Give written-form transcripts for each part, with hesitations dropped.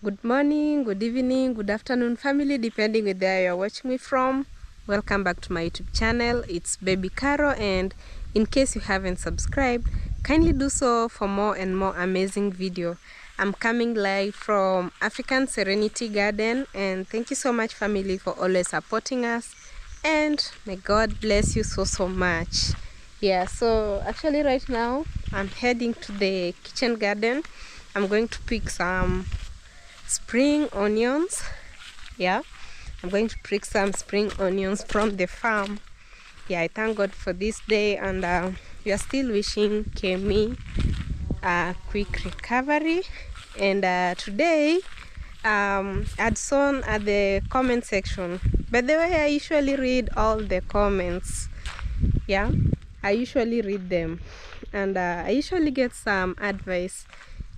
Good morning, good evening, good afternoon, family, depending with where you're watching me from. Welcome back to my YouTube channel. It's Baby Caro, and in case you haven't subscribed, kindly do so for more and more amazing video. I'm coming live from African Serenity Garden, and thank you so much, family, for always supporting us, and may God bless you so much. Yeah, so actually right now I'm heading to the kitchen garden. I'm going to pick some spring onions. Yeah, I'm going to pick some spring onions from the farm. Yeah, I thank God for this day, and we are still wishing Kemi a quick recovery. And today I'd shown at the comment section. By the way, I usually read all the comments. Yeah, I usually read them, and I usually get some advice.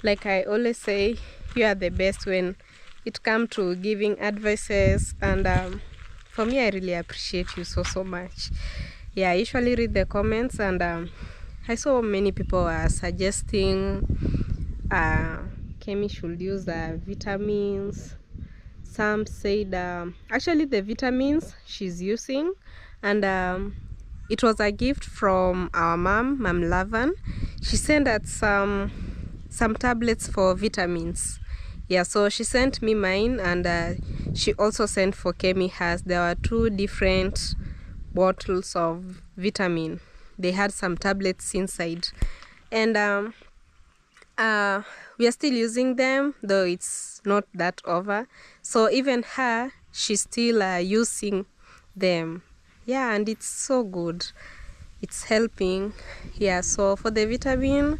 Like I always say, you are the best when it comes to giving advices, and for me, I really appreciate you so much. Yeah, I usually read the comments, and I saw many people are suggesting Kemi should use vitamins. Some said actually the vitamins she's using, and it was a gift from our mom Lavan. She sent us some tablets for vitamins. Yeah, so she sent me mine, and she also sent for Kemi hers. There were 2 different bottles of vitamin. They had some tablets inside, and we are still using them, though it's not that over. So even her, she's still using them. Yeah, and it's so good. It's helping. Yeah, so for the vitamin,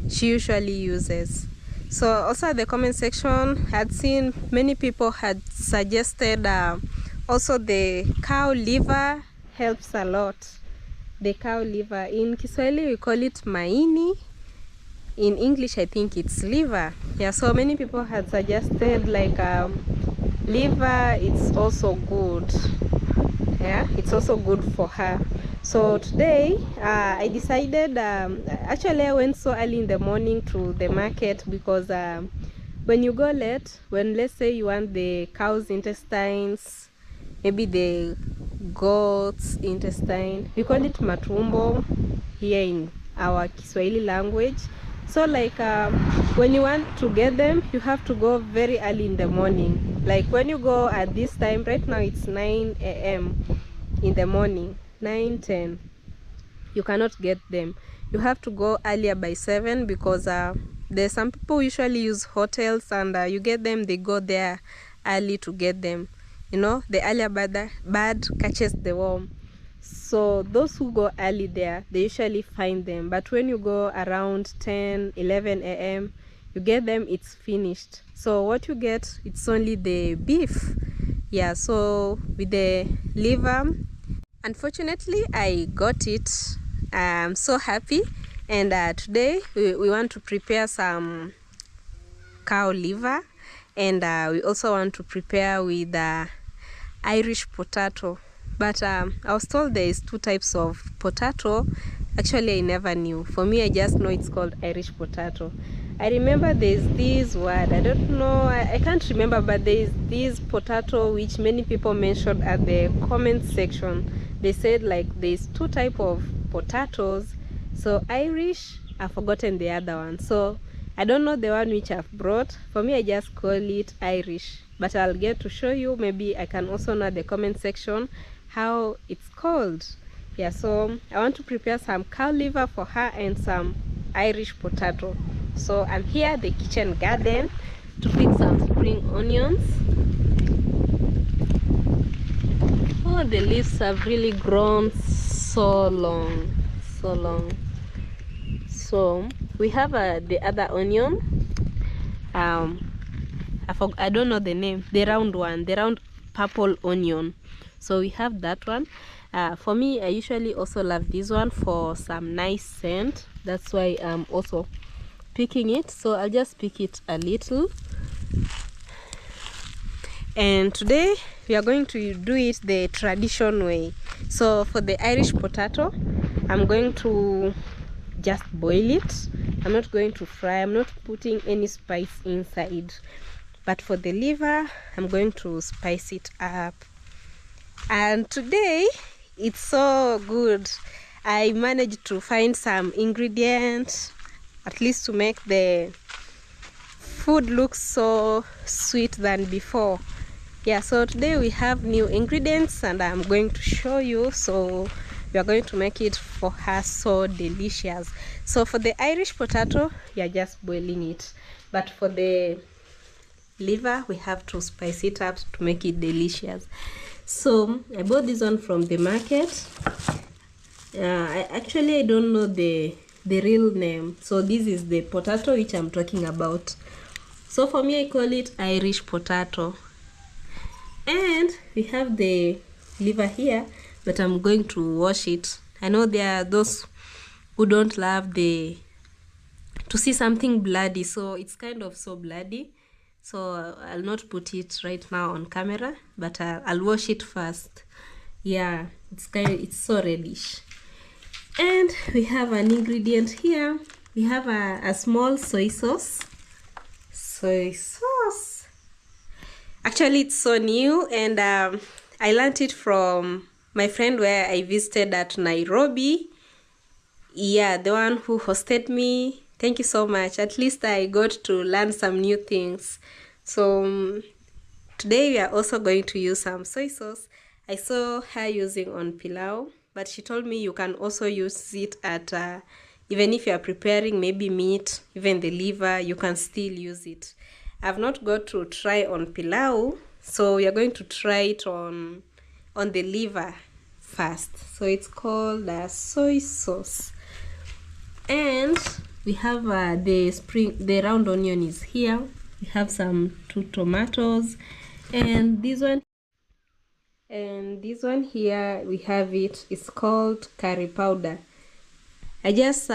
she usually uses. So also at the comment section, I had seen many people had suggested also the cow liver helps a lot. The cow liver, in Kiswahili we call it maini. In English, I think it's liver. Yeah, so many people had suggested like liver, it's also good. Yeah, it's also good for her. So today I decided, actually I went so early in the morning to the market, because when you go late, when let's say you want the cow's intestines, maybe the goat's intestine, we call it matumbo here in our Kiswahili language. So like when you want to get them, you have to go very early in the morning. Like when you go at this time, right now it's 9 a.m. in the morning, 9:10. You cannot get them. You have to go earlier by 7, because there's some people usually use hotels, and you get them, they go there early to get them. You know, the earlier bird catches the worm. So those who go early there, they usually find them. But when you go around 10, 11 a.m., you get them, it's finished. So what you get, it's only the beef. Yeah, so with the liver, unfortunately, I got it. I'm so happy. And today, we want to prepare some cow liver. And we also want to prepare with Irish potato. But I was told there is 2 types of potato. Actually, I never knew. For me, I just know it's called Irish potato. I remember there's this word, I don't know, I can't remember, but there's this potato which many people mentioned at the comment section. They said like there's 2 types of potatoes. So Irish, I've forgotten the other one. So I don't know the one which I've brought. For me, I just call it Irish. But I'll get to show you. Maybe I can also know the comment section how it's called. Yeah, so I want to prepare some cow liver for her and some Irish potato. So I'm here at the kitchen garden to pick some spring onions. Oh, the leaves have really grown so long. So we have the other onion. I don't know the name. The round one, the round purple onion. So we have that one. For me, I usually also love this one for some nice scent. That's why I'm also picking it. So I'll just pick it a little. And today we are going to do it the traditional way. So for the Irish potato, I'm going to just boil it. I'm not going to fry. I'm not putting any spice inside. but for the liver I'm going to spice it up. And today it's so good. I managed to find some ingredients, at least to make the food look so sweet than before. Yeah, so today we have new ingredients and I'm going to show you. So we are going to make it for her so delicious. So for the Irish potato, we are just boiling it, but for the liver we have to spice it up to make it delicious. So I bought this one from the market. I don't know the real name, so this is the potato which I'm talking about. So for me, I call it Irish potato. And we have the liver here, but I'm going to wash it. I know there are those who don't love to see something bloody, so it's kind of so bloody. So I'll not put it right now on camera, but I'll wash it first. Yeah, it's so reddish. And we have an ingredient here. We have a small soy sauce. Soy sauce. Actually, it's so new, and I learned it from my friend where I visited at Nairobi. Yeah, the one who hosted me. Thank you so much. At least I got to learn some new things. So today we are also going to use some soy sauce. I saw her using on pilau, but she told me you can also use it at even if you are preparing maybe meat, even the liver, you can still use it. I've not got to try on pilau, so we are going to try it on the liver first. So it's called soy sauce. And we have the round onion is here. We have some 2 tomatoes, and this one here we have it's called curry powder. I just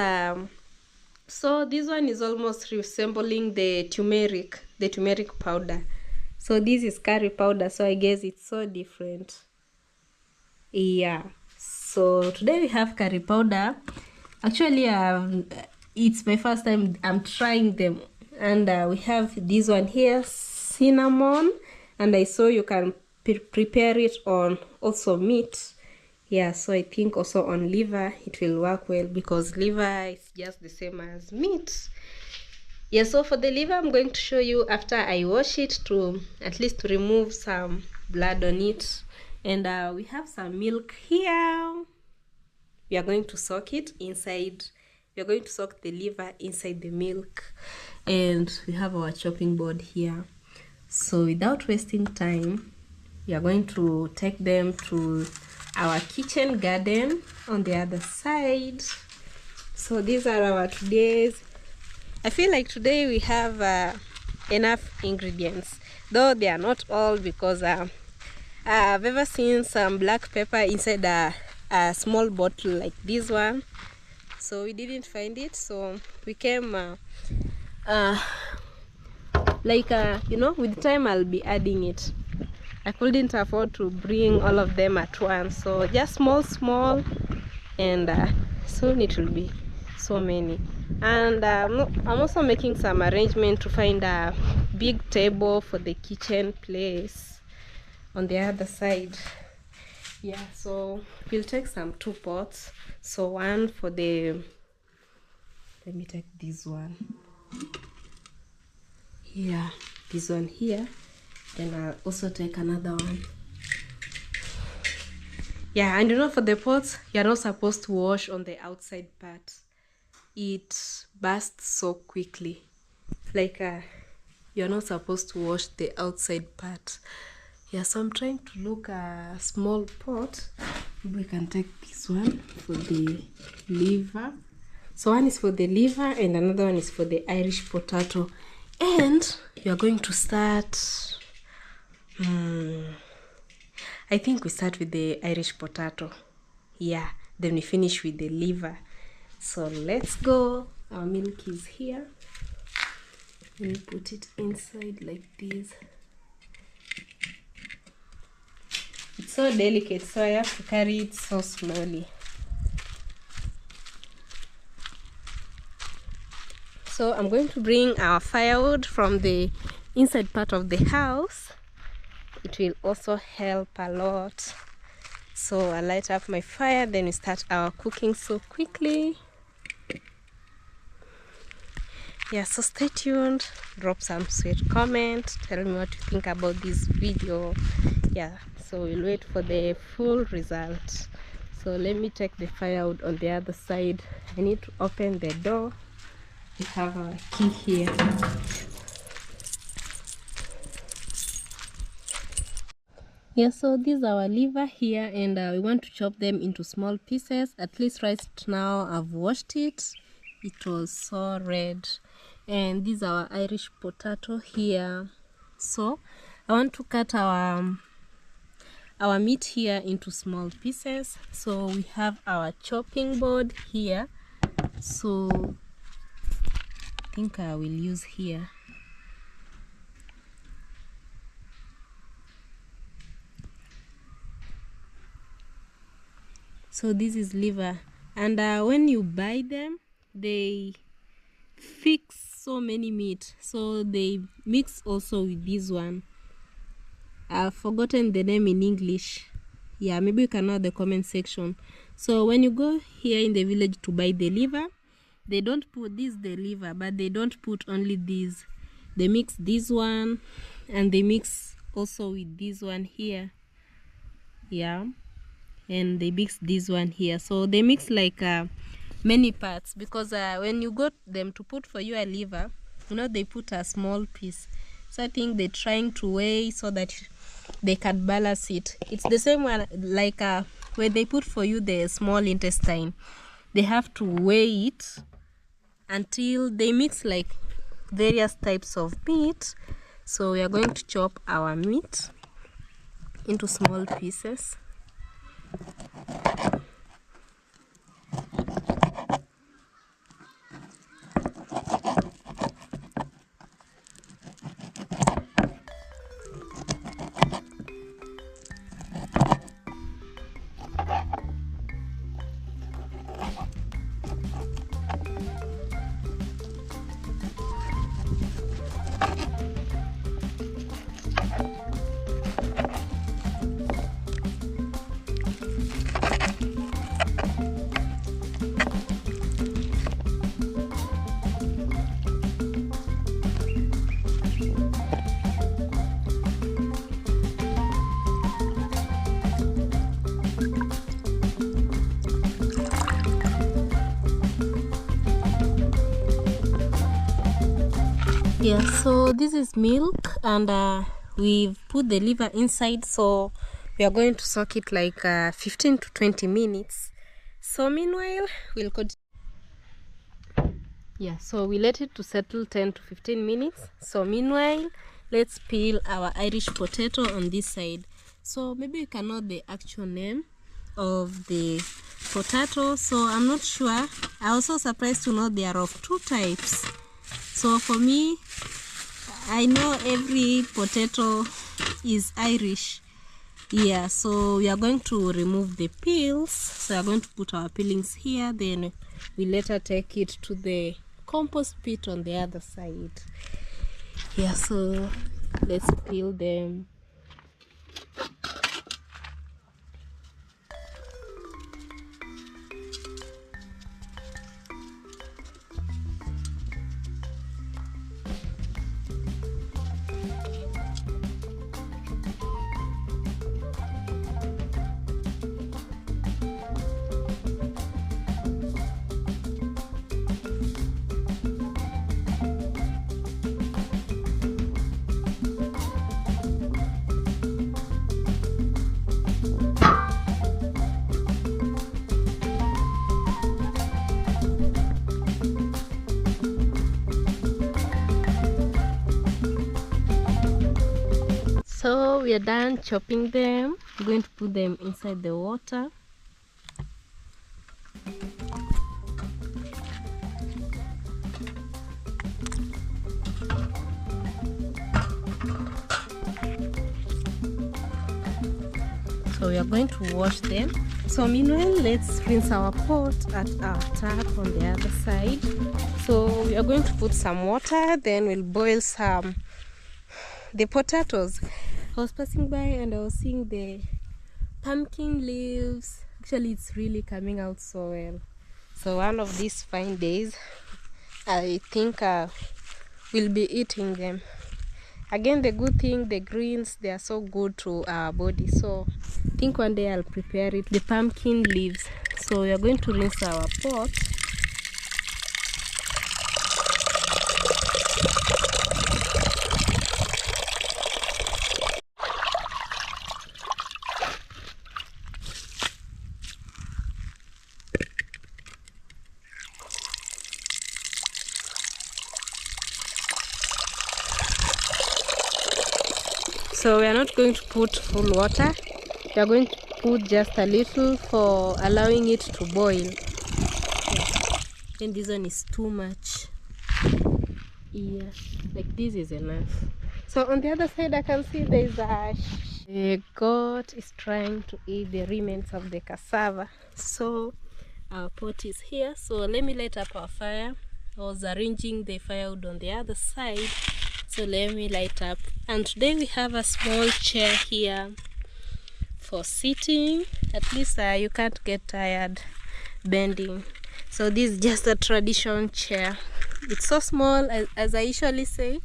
so this one is almost resembling the turmeric powder. So this is curry powder, so I guess it's so different. Yeah, so today we have curry powder. Actually, it's my first time I'm trying them. And we have this one here, cinnamon, and I saw you can prepare it on also meat. Yeah, so I think also on liver it will work well, because liver is just the same as meat. Yeah, so for the liver I'm going to show you after I wash it, to at least to remove some blood on it. And we have some milk here. We are going to soak it inside. We are going to soak the liver inside the milk. And we have our chopping board here. So without wasting time, we are going to take them to our kitchen garden on the other side. So these are our today's. I feel like today we have enough ingredients, though they are not all, because I've ever seen some black pepper inside a small bottle like this one, so we didn't find it, so we came with time I'll be adding it. I couldn't afford to bring all of them at once, so just small, and soon it will be so many. And I'm also making some arrangement to find a big table for the kitchen place on the other side. Yeah, so we'll take some 2 pots. So one for the, let me take this one. Yeah, this one here. Then I'll also take another one. Yeah, and for the pots, you're not supposed to wash on the outside part. It bursts so quickly. Like you're not supposed to wash the outside part. Yeah, so I'm trying to look a small pot. Maybe we can take this one for the liver. So one is for the liver and another one is for the Irish potato. And you're going to start, I think we start with the Irish potato. Yeah, then we finish with the liver. So let's go. Our milk is here. Let me put it inside like this. It's so delicate, so I have to carry it so slowly. So I'm going to bring our firewood from the inside part of the house, it will also help a lot. So I light up my fire, then we start our cooking so quickly. Yeah, so stay tuned, drop some sweet comment, tell me what you think about this video. Yeah, so we'll wait for the full result. So let me take the firewood on the other side. I need to open the door. We have our key here. Yeah, so this is our liver here, and we want to chop them into small pieces. At least right now I've washed it. It was so red. And this is our Irish potato here. So I want to cut our meat here into small pieces. So we have our chopping board here. So I think I will use here. So this is liver, and when you buy them, they fix so many meat, so they mix also with this one. I've forgotten the name in English. Yeah, maybe you can know the comment section. So when you go here in the village to buy the liver, they don't put this the liver, but they don't put only this. They mix this one, and they mix also with this one here. Yeah, and they mix this one here. So they mix like many parts, because when you got them to put for you a liver, you know, they put a small piece. So I think they're trying to weigh so that they can balance it. It's the same one like when they put for you the small intestine, they have to weigh it until they mix like various types of meat. So we are going to chop our meat into small pieces. Yeah, so this is milk, and we've put the liver inside, so we are going to soak it like 15 to 20 minutes. So meanwhile, we'll continue. Yeah, so we let it to settle 10 to 15 minutes. So meanwhile, let's peel our Irish potato on this side. So maybe you can know the actual name of the potato. So I'm not sure. I'm also surprised to know they are of two types. So for me, I know every potato is Irish. Yeah, so we are going to remove the peels. So we are going to put our peelings here. Then we later take it to the compost pit on the other side. Yeah, so let's peel them. So we are done chopping them. I'm going to put them inside the water. So we are going to wash them. So meanwhile, let's rinse our pot at our tap on the other side. So we are going to put some water, then we'll boil some the potatoes. I was passing by and I was seeing the pumpkin leaves. Actually, it's really coming out so well. So one of these fine days, I think we'll be eating them. Again, the good thing, the greens, they are so good to our body. So I think one day I'll prepare it. The pumpkin leaves. So we are going to rinse our pot. So we are not going to put full water. We are going to put just a little for allowing it to boil. Yeah. And this one is too much. Yeah, like this is enough. So on the other side I can see there is a goat is trying to eat the remains of the cassava. So our pot is here. So let me light up our fire. I was arranging the firewood on the other side. So let me light up. And today we have a small chair here for sitting. At least you can't get tired bending. So this is just a tradition chair. It's so small, as I usually say,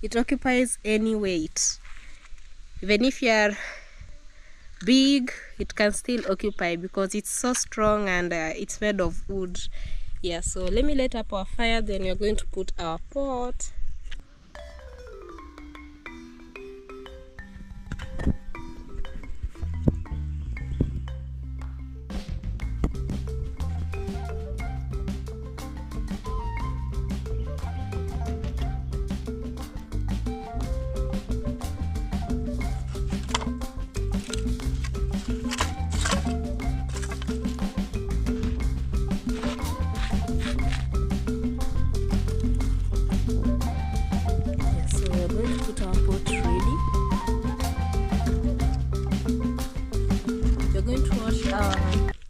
it occupies any weight. Even if you are big, it can still occupy because it's so strong and it's made of wood. Yeah, so let me light up our fire, then we're going to put our pot.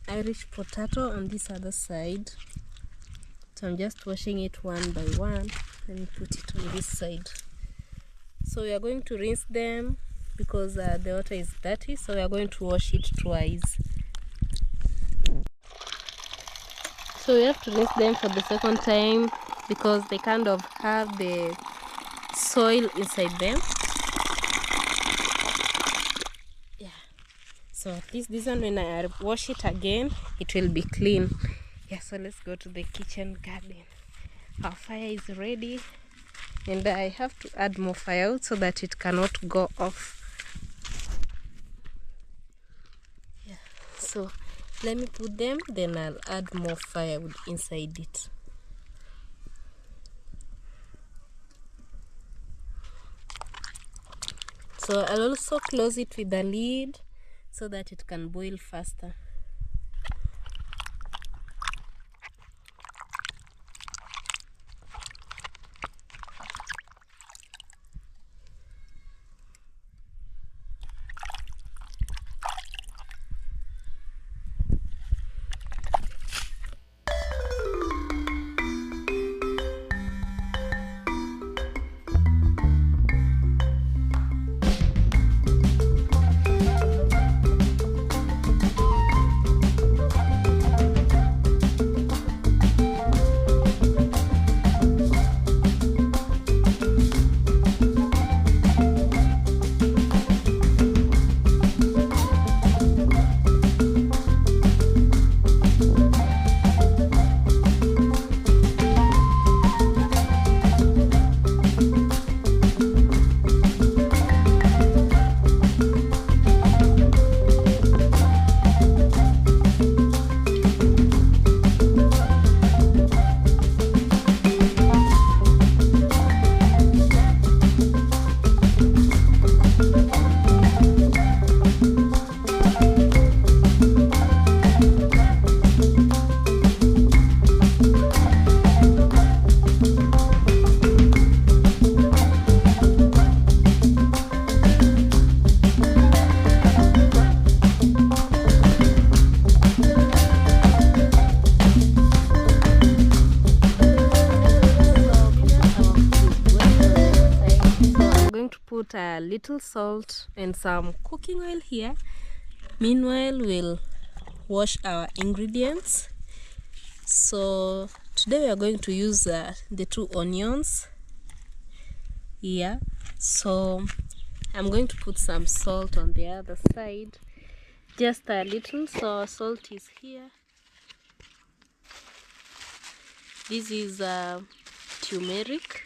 Irish potato on this other side. So I'm just washing it one by one. Let me put it on this side. So we are going to rinse them because the water is dirty, so we are going to wash it twice. So we have to rinse them for the second time because they kind of have the soil inside them. So at least this one, when I wash it again, it will be clean. Yeah, so let's go to the kitchen garden. Our fire is ready and I have to add more firewood so that it cannot go off. Yeah, so let me put them, then I'll add more firewood inside it. So I'll also close it with the lid so that it can boil faster. to put a little salt and some cooking oil here. Meanwhile, we'll wash our ingredients. So today we are going to use the 2 onions here. So I'm going to put some salt on the other side, just a little. So salt is here. This is turmeric.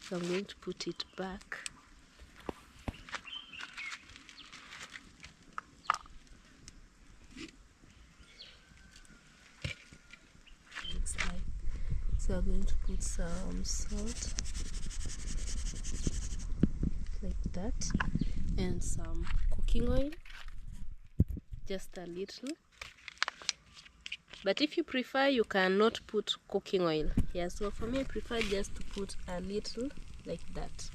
So I'm going to put it back. Looks like. So I'm going to put some salt like that, and some cooking oil, just a little. But if you prefer, you cannot put cooking oil. Yeah, so for me, I prefer just to put a little like that.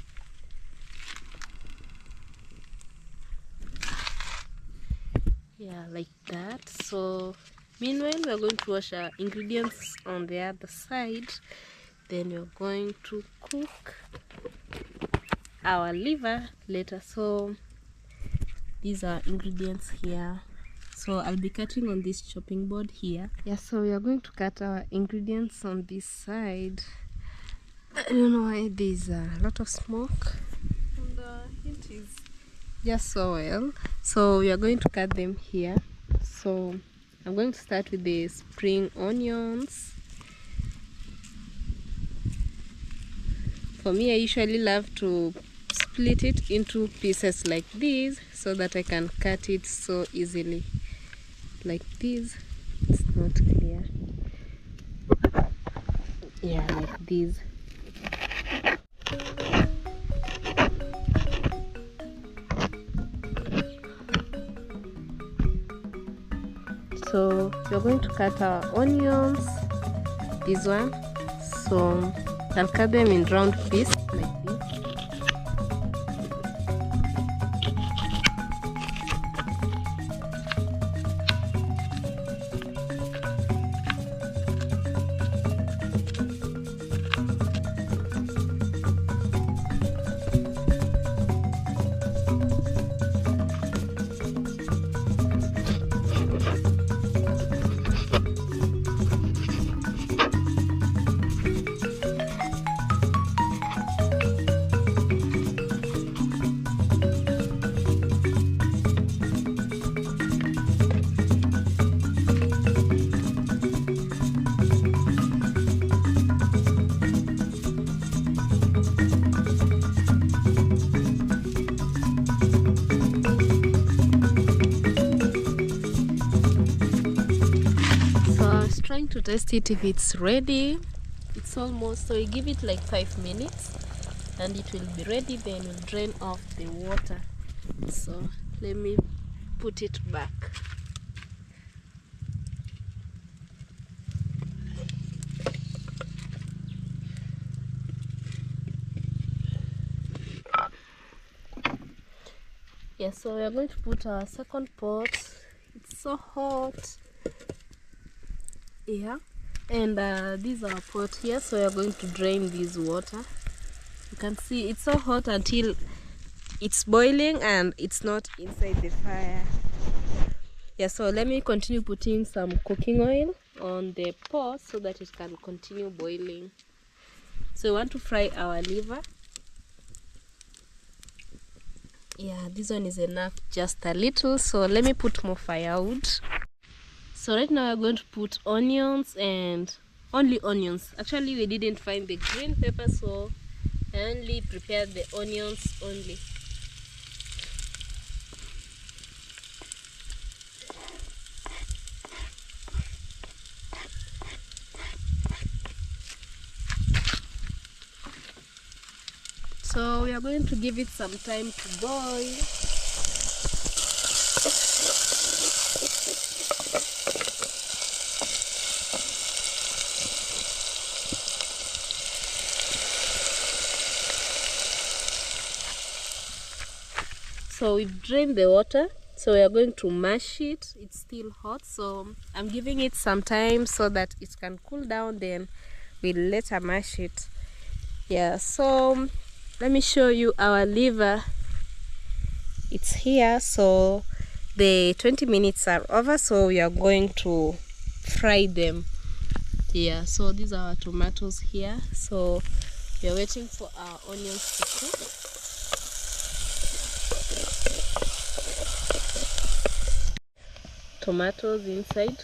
Yeah, like that. So meanwhile, we are going to wash our ingredients on the other side. Then we're going to cook our liver later. So these are ingredients here. So I'll be cutting on this chopping board here. Yeah, so we are going to cut our ingredients on this side. I don't know why there's a lot of smoke, and the heat is just so well. So we are going to cut them here. So I'm going to start with the spring onions. For me, I usually love to split it into pieces like this so that I can cut it so easily. Like this. It's not clear. Yeah, like this. So we're going to cut our onions, this one. So I'll cut them in round pieces like this. Trying to test it if it's ready. It's almost, so we give it like 5 minutes and it will be ready. Then we'll drain off the water. So let me put it back. Yeah, so we are going to put our second pot. It's so hot. Yeah, and this is our pot here. So we are going to drain this water. You can see it's so hot until it's boiling and it's not inside the fire. Yeah, so let me continue putting some cooking oil on the pot so that it can continue boiling. So we want to fry our liver. Yeah, this one is enough, just a little. So let me put more firewood. So right now we're going to put onions, and only onions. Actually, we didn't find the green pepper, so I only prepared the onions only. So we are going to give it some time to boil. So we've drained the water, so we are going to mash it. It's still hot, so I'm giving it some time so that it can cool down, then we'll later mash it. Yeah, so let me show you our liver. It's here. So the 20 minutes are over, so we are going to fry them. Yeah, so these are our tomatoes here. So we are waiting for our onions to cook. Tomatoes inside.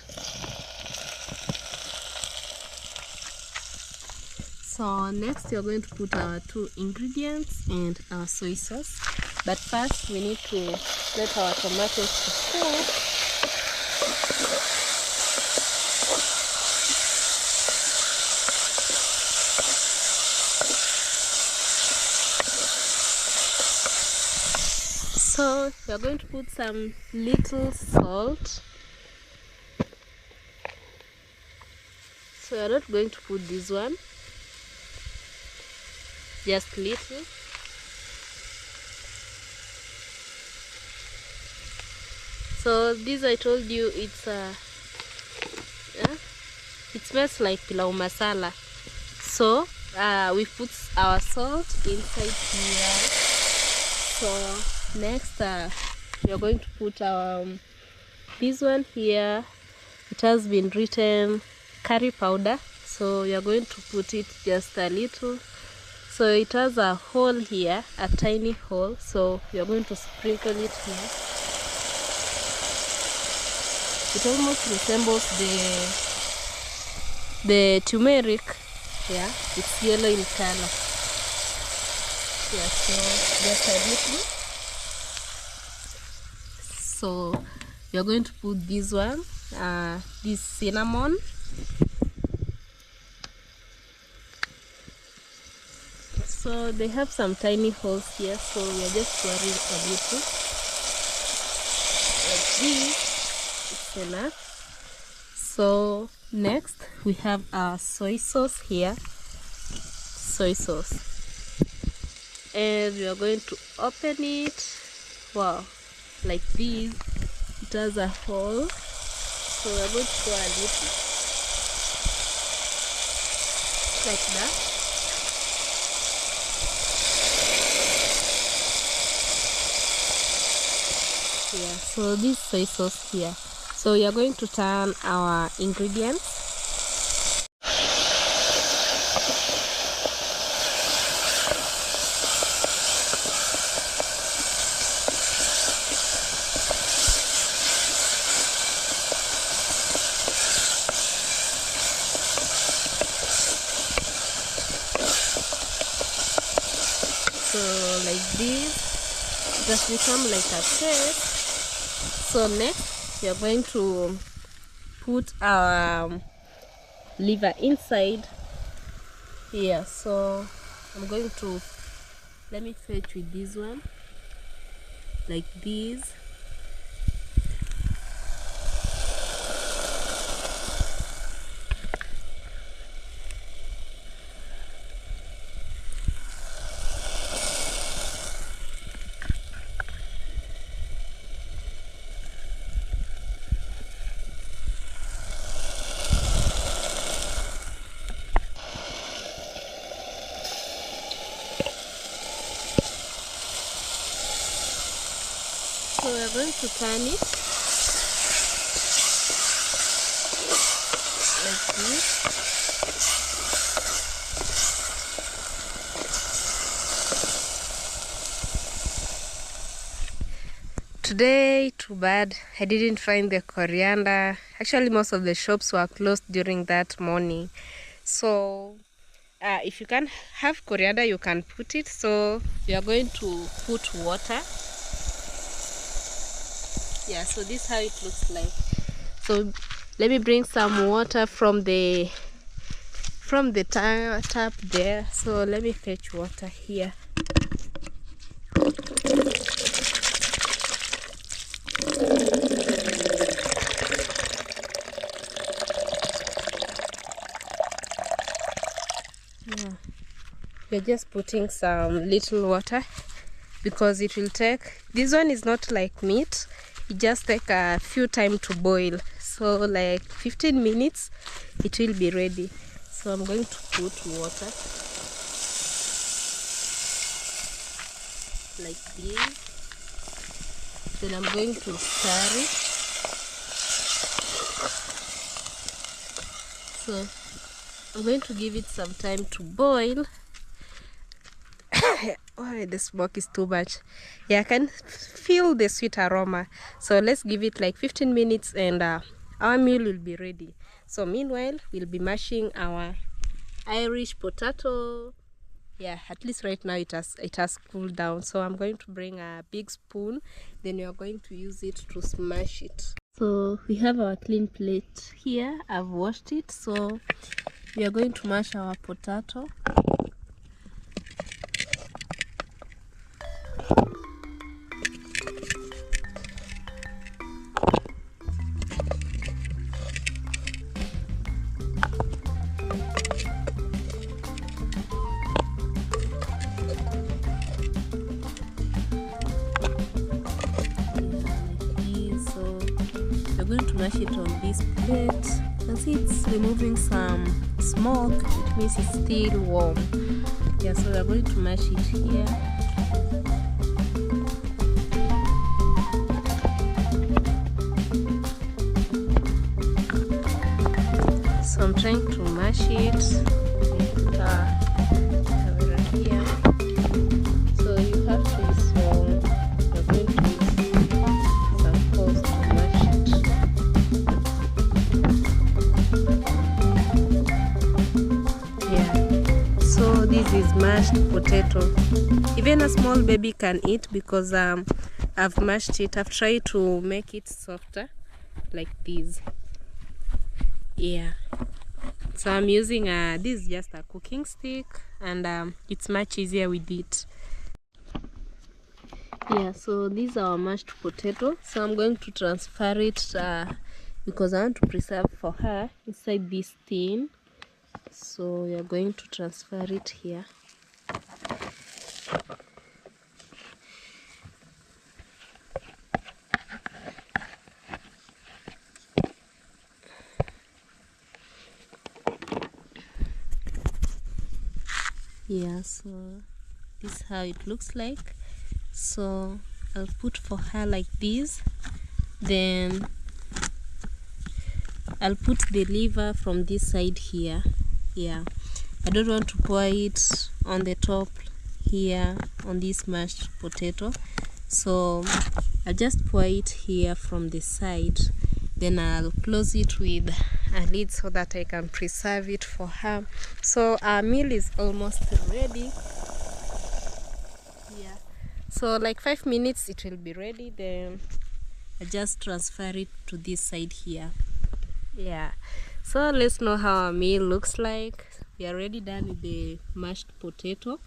So next we are going to put our 2 ingredients and our soy sauce. But first we need to let our tomatoes to cook. So we are going to put some little salt. So we are not going to put this one, just little. So this, I told you, it's it smells like pilau masala. So we put our salt inside here. So next we are going to put our this one here. It has been written curry powder, so we are going to put it just a little. So it has a hole here, a tiny hole, so we are going to sprinkle it here. It almost resembles the turmeric. Yeah, it's yellow in color. Yeah, so just a little. So we are going to put this one, this cinnamon. So they have some tiny holes here, so we are just pouring a little. Like this, it's enough. So next we have our soy sauce here. Soy sauce. And we are going to open it. Wow, like this. It has a hole. So we are going to pour a little. Like that. Yeah, so this soy sauce here. So we are going to turn our ingredients. So like this, just become like a paste. So next we are going to put our liver inside here. So I'm going to, let me fetch with this one, like this. So we're going to turn it like this. Today, too bad, I didn't find the coriander. Actually, most of the shops were closed during that morning. So if you can have coriander, you can put it. So we are going to put water. Yeah, so this is how it looks like. So let me bring some water from the tap there. So let me fetch water here. Yeah, we're just putting some little water because it will take, this one is not like meat, it just take a few time to boil, so like 15 minutes it will be ready. So I'm going to put water. like this. Then I'm going to stir it. So I'm going to give it some time to boil. Oh, the smoke is too much. Yeah, I can feel the sweet aroma. So let's give it like 15 minutes and our meal will be ready. So meanwhile, we'll be mashing our Irish potato. Yeah, at least right now it has cooled down. So I'm going to bring a big spoon. Then we are going to use it to smash it. So we have our clean plate here. I've washed it. So we are going to mash our potato. Going to mash it on this plate. You can see it's removing some smoke. It means it's still warm. Yeah, so we're going to mash it here. So I'm trying to mash it with camera here. So you have to use we're going to use some force to mash it. So this is mashed potato. Even a small baby can eat because I've mashed it. I've tried to make it softer like this. Yeah. So I'm using this is just a cooking stick and it's much easier with it. Yeah, so these are our mashed potato. So I'm going to transfer it because I want to preserve for her inside this tin. So we are going to transfer it here. Yeah, so this is how it looks like. So I'll put for her like this. Then I'll put the liver from this side here. Yeah, I don't want to pour it on the top here on this mashed potato, so I'll just pour it here from the side. Then I'll close it with a lid so that I can preserve it for her. So our meal is almost ready. Yeah, so like 5 minutes it will be ready. Then I just transfer it to this side here. Yeah, so let's know how our meal looks like. We are already done with the mashed potato,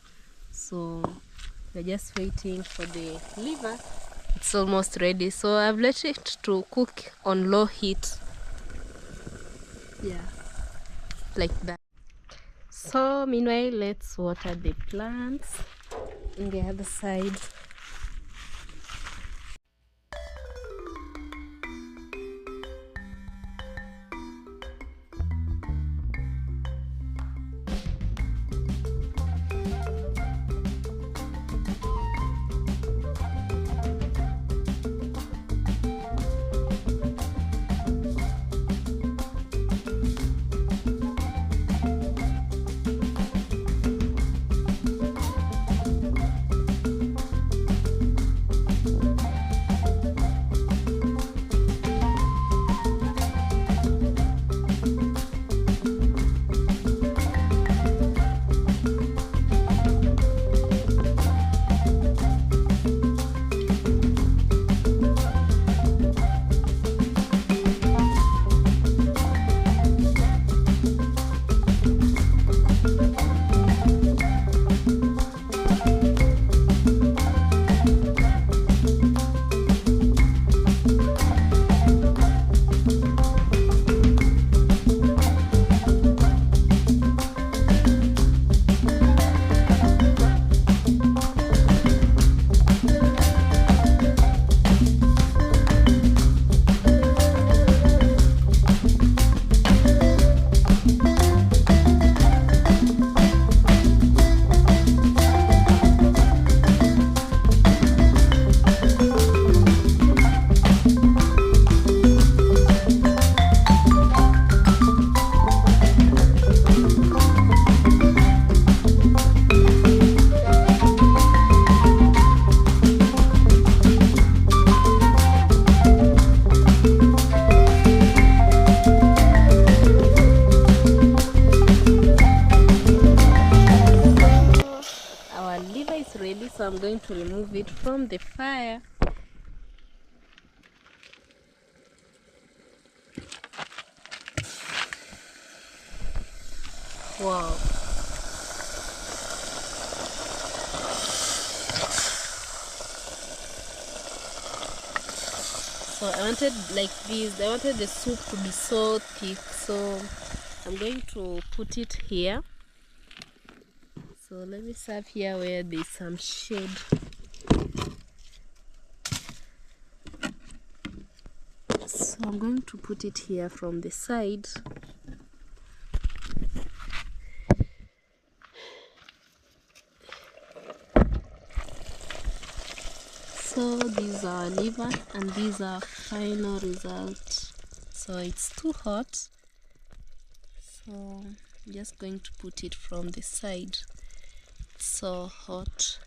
so we're just waiting for the liver. It's almost ready, so I've let it to cook on low heat. Yeah, like that. So meanwhile, let's water the plants on the other side. so I'm going to remove it from the fire. Wow. So I wanted like this. I wanted the soup to be so thick, so I'm going to put it here. So let me serve here where there's some shade. So I'm going to put it here from the side. So these are liver and these are final result. So it's too hot, so I'm just going to put it from the side. It's so hot.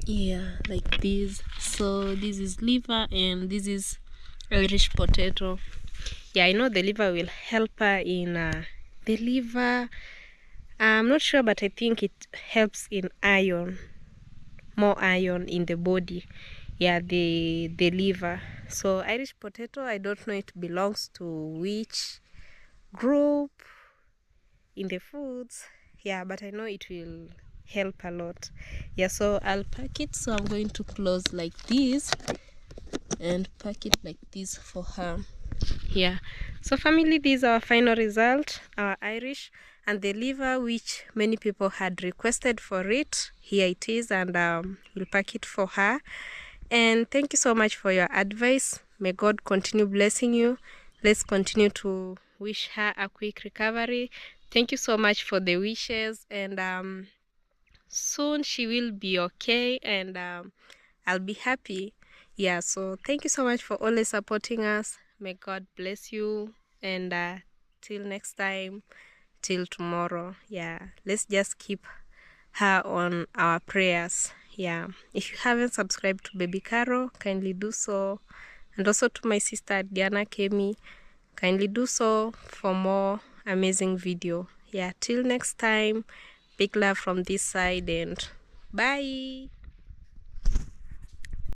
Yeah, like this. So this is liver and this is Irish potato. Yeah, I know the liver will help her in the liver. I'm not sure, but I think it helps in iron, more iron in the body. Yeah, the liver. So Irish potato, I don't know it belongs to which group in the foods. Yeah, but I know it will help a lot. Yeah, so I'll pack it. So I'm going to close like this and pack it like this for her. Yeah, so family, this is our final result, our Irish and the liver, which many people had requested for it. Here it is, and we'll pack it for her. And thank you so much for your advice. May God continue blessing you. Let's continue to wish her a quick recovery. Thank you so much for the wishes, and soon she will be okay, and I'll be happy. Yeah, so thank you so much for always supporting us. May God bless you, and till next time, till tomorrow. Yeah, let's just keep her on our prayers. Yeah, if you haven't subscribed to Baby Caro, kindly do so, and also to my sister Diana Kemi, kindly do so for more amazing video. Yeah, till next time, big love from this side, and bye.